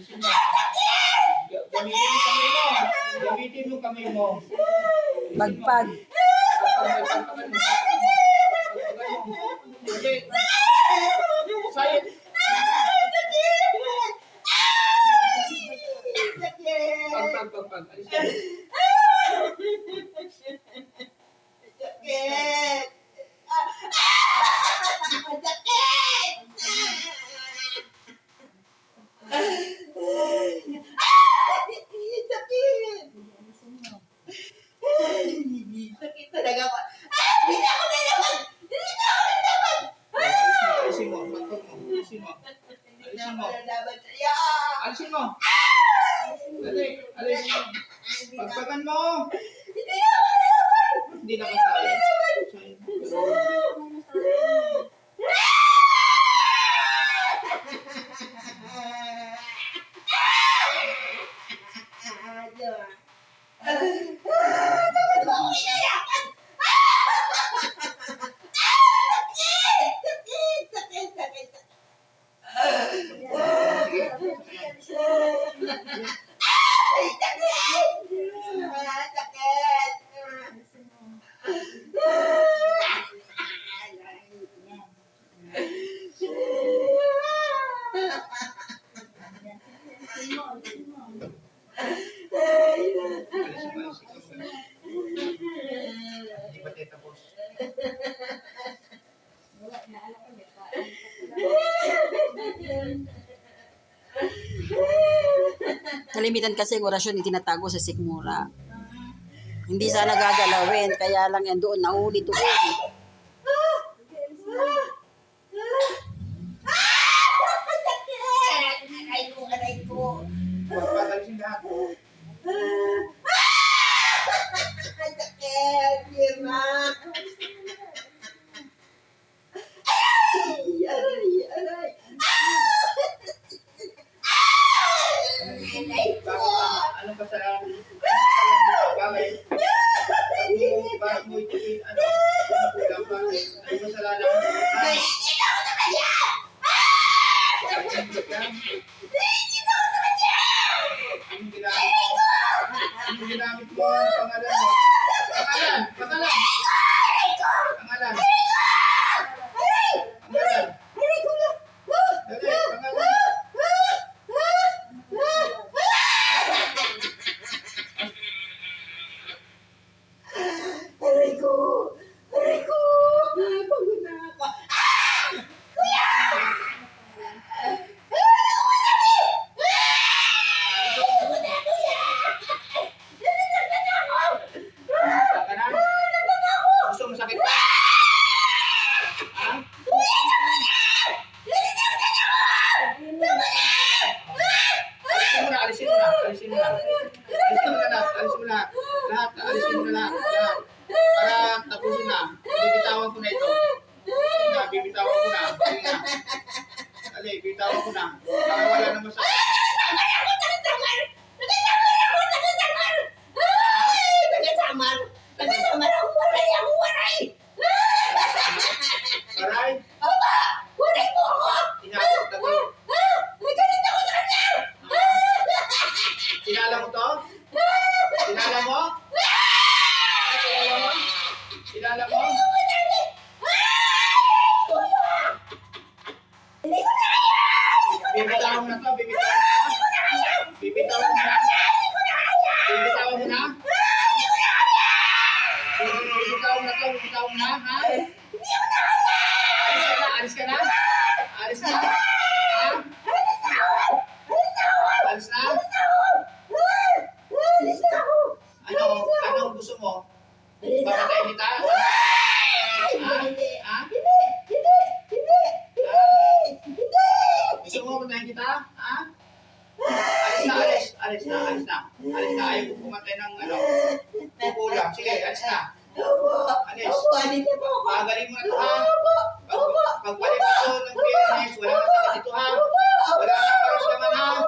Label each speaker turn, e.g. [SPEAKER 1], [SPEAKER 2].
[SPEAKER 1] Alisin mo. Gamitin mo kamay mo. Gamitin mo kamay mo.
[SPEAKER 2] Pagpag.
[SPEAKER 1] Pagpagan mo. Hindi. Sayit. Pagpag. Alisin mo.
[SPEAKER 3] Sakit talaga ako. Hindi na ako nalaman! Hindi na ako nalaman!
[SPEAKER 1] Alisin mo. Pagpag mo. Alisin mo.
[SPEAKER 3] Hindi na ako nalaman sa'yo!
[SPEAKER 1] Alisin mo. Dali. Alisin mo. Pagpagan mo.
[SPEAKER 3] Hindi na ako nalaman!
[SPEAKER 1] Hindi na kasaya.
[SPEAKER 3] Bakit mo ako inayakan? Sakit!
[SPEAKER 1] Alisin mo. Hindi pa tayo tapos.
[SPEAKER 2] Kalimitan kasi ang orasyon itinatago sa sikmura. Hindi sana gagalawin, kaya lang yan doon, naulit doon.
[SPEAKER 3] Aray ko.
[SPEAKER 1] Pagpag, alisin lahat.
[SPEAKER 3] Ang sakit, Irma. Aray. Aray ko.
[SPEAKER 1] Anong kasalanan? Bakit? Bakit mo ituloy? Ano? Kulang ba? Ay, kasalanan mo?
[SPEAKER 3] Hindi na ako sa kanya!
[SPEAKER 1] Anong ginamit mo? Ang pangalan mo? Pangalan! Pangalan! Pangalan! Dali, pangalan!
[SPEAKER 3] Aray ko! Pagod na ako.
[SPEAKER 1] Saka na? Gusto mo sakit pa? Ha? Alisin mo na. Alisin mo na lahat. Alisin mo na lahat. Para tapusin na. Bibitawan ko na ito. Bibitawan ko na. Dali, bibitawan ko na. Para wala na masakit.
[SPEAKER 3] Nagasamar ako, waray!
[SPEAKER 1] Aray,
[SPEAKER 3] Waray mo ako!
[SPEAKER 1] inakot na to.
[SPEAKER 3] Nagalit ako sa kanya!
[SPEAKER 1] Kilala mo to? Kilala mo? Kilala mo?
[SPEAKER 3] Hindi ko na kaya!
[SPEAKER 1] Bibitawan mo na to. Bibitawan mo na. Bibitawan mo na. Bibitawan na to. Bibitawan mo na. Ha? Alis ka na? Alis na? Ha? Alis na? Anong gusto mo? Papatay kita? Ha? Gusto mo patayin kita? Ha? Alis na. Ayaw ko pumatay ng kukulang. Sige, alis na. Alis. Pagaling mo na ito, ha? Pagpalit mo ng PNS, wala kang sakit ito, ha? Wala kang paras naman, ha?